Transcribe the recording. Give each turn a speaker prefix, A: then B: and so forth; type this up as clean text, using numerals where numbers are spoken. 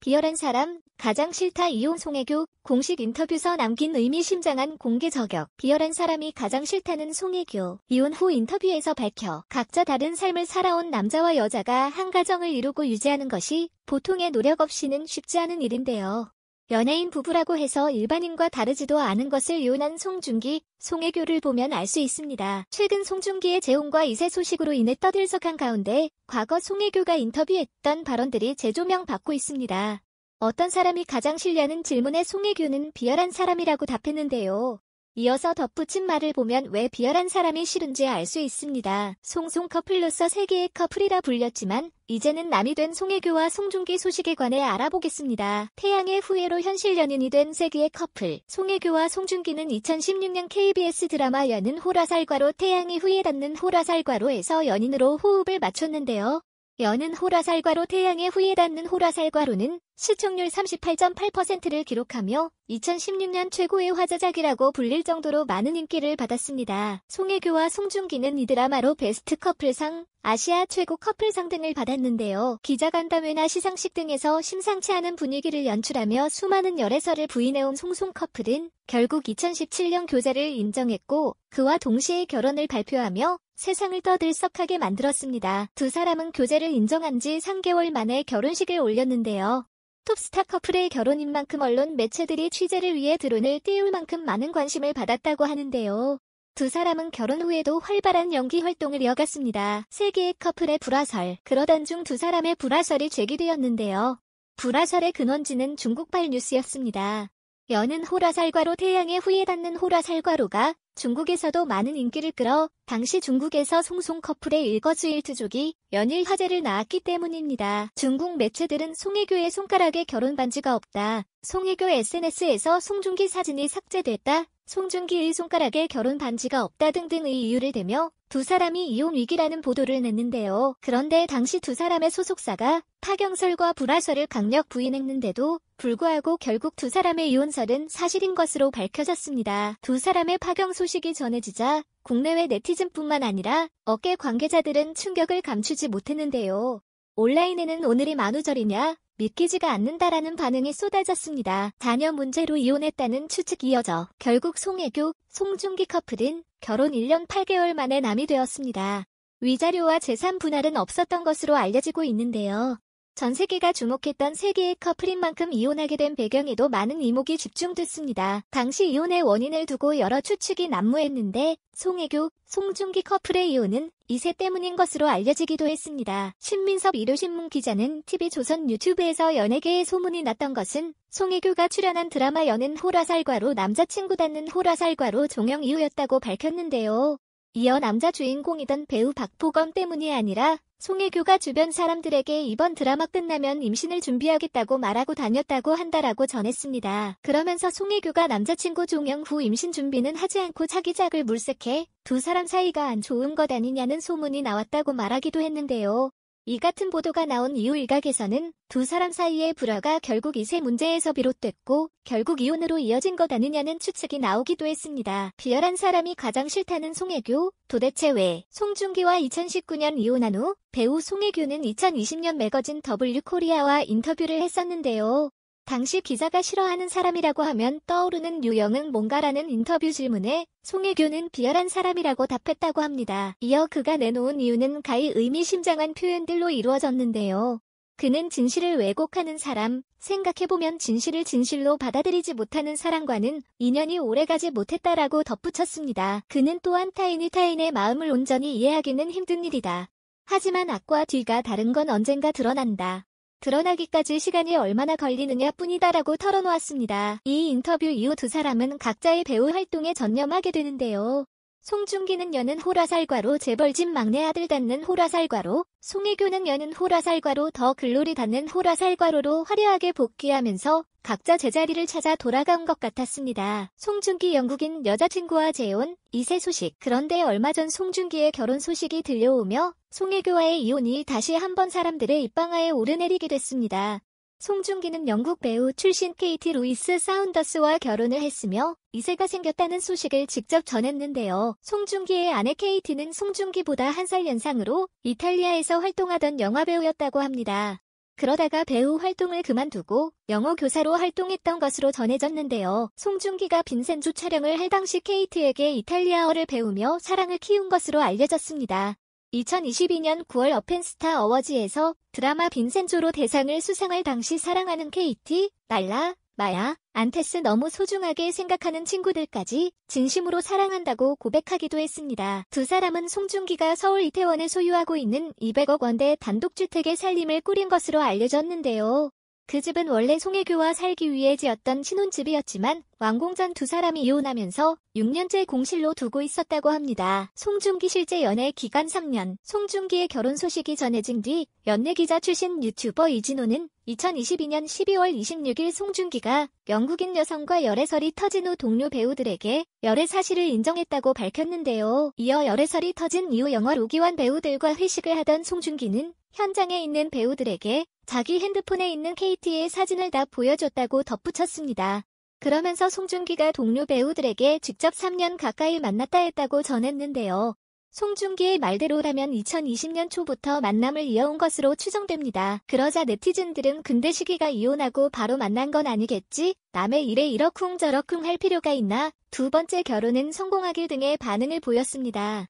A: 비열한 사람, 가장 싫다 이혼 송혜교, 공식 인터뷰서 남긴 의미심장한 공개 저격. 비열한 사람이 가장 싫다는 송혜교. 이혼 후 인터뷰에서 밝혀 각자 다른 삶을 살아온 남자와 여자가 한 가정을 이루고 유지하는 것이 보통의 노력 없이는 쉽지 않은 일인데요. 연예인 부부라고 해서 일반인과 다르지도 않은 것을 이혼한 송중기, 송혜교를 보면 알 수 있습니다. 최근 송중기의 재혼과 이세 소식으로 인해 떠들썩한 가운데 과거 송혜교가 인터뷰했던 발언들이 재조명받고 있습니다. 어떤 사람이 가장 싫냐는 질문에 송혜교는 비열한 사람이라고 답했는데요. 이어서 덧붙인 말을 보면 왜 비열한 사람이 싫은지 알 수 있습니다. 송송 커플로서 세계의 커플이라 불렸지만 이제는 남이 된 송혜교와 송중기 소식에 관해 알아보겠습니다. 태양의 후예로 현실 연인이 된 세계의 커플. 송혜교와 송중기는 2016년 KBS 드라마 여는 호라살과로 태양의 후예 닿는 호라살과로에서 연인으로 호흡을 맞췄는데요. 여는 호라살과로 태양의 후예 닿는 호라살과로는 시청률 38.8%를 기록하며 2016년 최고의 화제작이라고 불릴 정도로 많은 인기를 받았습니다. 송혜교와 송중기는 이 드라마로 베스트 커플상, 아시아 최고 커플상 등을 받았는데요. 기자간담회나 시상식 등에서 심상치 않은 분위기를 연출하며 수많은 열애설을 부인해온 송송 커플은 결국 2017년 교제를 인정했고 그와 동시에 결혼을 발표하며 세상을 떠들썩하게 만들었습니다. 두 사람은 교제를 인정한 지 3개월 만에 결혼식을 올렸는데요. 톱스타 커플의 결혼인 만큼 언론 매체들이 취재를 위해 드론을 띄울 만큼 많은 관심을 받았다고 하는데요. 두 사람은 결혼 후에도 활발한 연기 활동을 이어갔습니다. 세계의 커플의 불화설. 그러던 중 두 사람의 불화설이 제기되었는데요. 불화설의 근원지는 중국발 뉴스였습니다. 여는 호라살과로 태양의 후예 닿는 호라살과로가 중국에서도 많은 인기를 끌어 당시 중국에서 송송 커플의 일거수일투족이 연일 화제를 낳았기 때문입니다. 중국 매체들은 송혜교의 손가락에 결혼 반지가 없다. 송혜교 SNS에서 송중기 사진이 삭제됐다. 송중기의 손가락에 결혼 반지가 없다 등등의 이유를 대며 두 사람이 이혼 위기라는 보도를 냈는데요. 그런데 당시 두 사람의 소속사가 파경설과 불화설을 강력 부인했는데도 불구하고 결국 두 사람의 이혼설은 사실인 것으로 밝혀졌습니다. 두 사람의 파경 소식이 전해지자 국내외 네티즌뿐만 아니라 업계 관계자들은 충격을 감추지 못했는데요. 온라인에는 오늘이 만우절이냐? 믿기지가 않는다라는 반응이 쏟아졌습니다. 자녀 문제로 이혼했다는 추측이 이어져 결국 송혜교, 송중기 커플은 결혼 1년 8개월 만에 남이 되었습니다. 위자료와 재산 분할은 없었던 것으로 알려지고 있는데요. 전 세계가 주목했던 세계의 커플인 만큼 이혼하게 된 배경에도 많은 이목이 집중됐습니다. 당시 이혼의 원인을 두고 여러 추측이 난무했는데 송혜교, 송중기 커플의 이혼은 이세 때문인 것으로 알려지기도 했습니다. 신민섭 일요신문 기자는 TV조선 유튜브에서 연예계에 소문이 났던 것은 송혜교가 출연한 드라마 여는 호라살과로 남자친구 닿는 호라살과로 종영 이후였다고 밝혔는데요. 이어 남자 주인공이던 배우 박보검 때문이 아니라 송혜교가 주변 사람들에게 이번 드라마 끝나면 임신을 준비하겠다고 말하고 다녔다고 한다라고 전했습니다. 그러면서 송혜교가 남자친구 종영 후 임신 준비는 하지 않고 차기작을 물색해 두 사람 사이가 안 좋은 것 아니냐는 소문이 나왔다고 말하기도 했는데요. 이 같은 보도가 나온 이후 일각에서는 두 사람 사이의 불화가 결국 이세 문제에서 비롯됐고 결국 이혼으로 이어진 것 아니냐는 추측이 나오기도 했습니다. 비열한 사람이 가장 싫다는 송혜교, 도대체 왜? 송중기와 2019년 이혼한 후 배우 송혜교는 2020년 매거진 W코리아와 인터뷰를 했었는데요. 당시 기자가 싫어하는 사람이라고 하면 떠오르는 유형은 뭔가라는 인터뷰 질문에 송혜교는 비열한 사람이라고 답했다고 합니다. 이어 그가 내놓은 이유는 가히 의미심장한 표현들로 이루어졌는데요. 그는 진실을 왜곡하는 사람, 생각해보면 진실을 진실로 받아들이지 못하는 사람과는 인연이 오래가지 못했다라고 덧붙였습니다. 그는 또한 타인이 타인의 마음을 온전히 이해하기는 힘든 일이다. 하지만 앞과 뒤가 다른 건 언젠가 드러난다. 드러나기까지 시간이 얼마나 걸리느냐 뿐이다라고 털어놓았습니다. 이 인터뷰 이후 두 사람은 각자의 배우 활동에 전념하게 되는데요. 송중기는 여는 호라살과로 재벌집 막내 아들 닿는 호라살과로, 송혜교는 여는 호라살과로 더 글로리 닿는 호라살과로로 화려하게 복귀하면서 각자 제자리를 찾아 돌아간 것 같았습니다. 송중기 영국인 여자친구와 재혼, 이세 소식. 그런데 얼마 전 송중기의 결혼 소식이 들려오며 송혜교와의 이혼이 다시 한번 사람들의 입방아에 오르내리게 됐습니다. 송중기는 영국 배우 출신 KT 루이스 사운더스와 결혼을 했으며 이세가 생겼다는 소식을 직접 전했는데요. 송중기의 아내 KT는 송중기보다 한 살 연상으로 이탈리아에서 활동하던 영화배우였다고 합니다. 그러다가 배우 활동을 그만두고 영어 교사로 활동했던 것으로 전해졌는데요. 송중기가 빈센조 촬영을 할 당시 케이트에게 이탈리아어를 배우며 사랑을 키운 것으로 알려졌습니다. 2022년 9월 어펜스타 어워즈에서 드라마 빈센조로 대상을 수상할 당시 사랑하는 케이티, 날라, 마야, 안테스 너무 소중하게 생각하는 친구들까지 진심으로 사랑한다고 고백하기도 했습니다. 두 사람은 송중기가 서울 이태원에 소유하고 있는 200억 원대 단독주택에 살림을 꾸린 것으로 알려졌는데요. 그 집은 원래 송혜교와 살기 위해 지었던 신혼집이었지만 완공 전 두 사람이 이혼하면서 6년째 공실로 두고 있었다고 합니다. 송중기 실제 연애 기간 3년, 송중기의 결혼 소식이 전해진 뒤 연예기자 출신 유튜버 이진호는 2022년 12월 26일 송중기가 영국인 여성과 열애설이 터진 후 동료 배우들에게 열애 사실을 인정했다고 밝혔는데요. 이어 열애설이 터진 이후 영화 로기완 배우들과 회식을 하던 송중기는 현장에 있는 배우들에게 자기 핸드폰에 있는 KT의 사진을 다 보여줬다고 덧붙였습니다. 그러면서 송중기가 동료 배우들에게 직접 3년 가까이 만났다 했다고 전했는데요. 송중기의 말대로라면 2020년 초부터 만남을 이어온 것으로 추정됩니다. 그러자 네티즌들은 근데 시기가 이혼하고 바로 만난 건 아니겠지? 남의 일에 이러쿵저러쿵 할 필요가 있나? 두 번째 결혼은 성공하길 등의 반응을 보였습니다.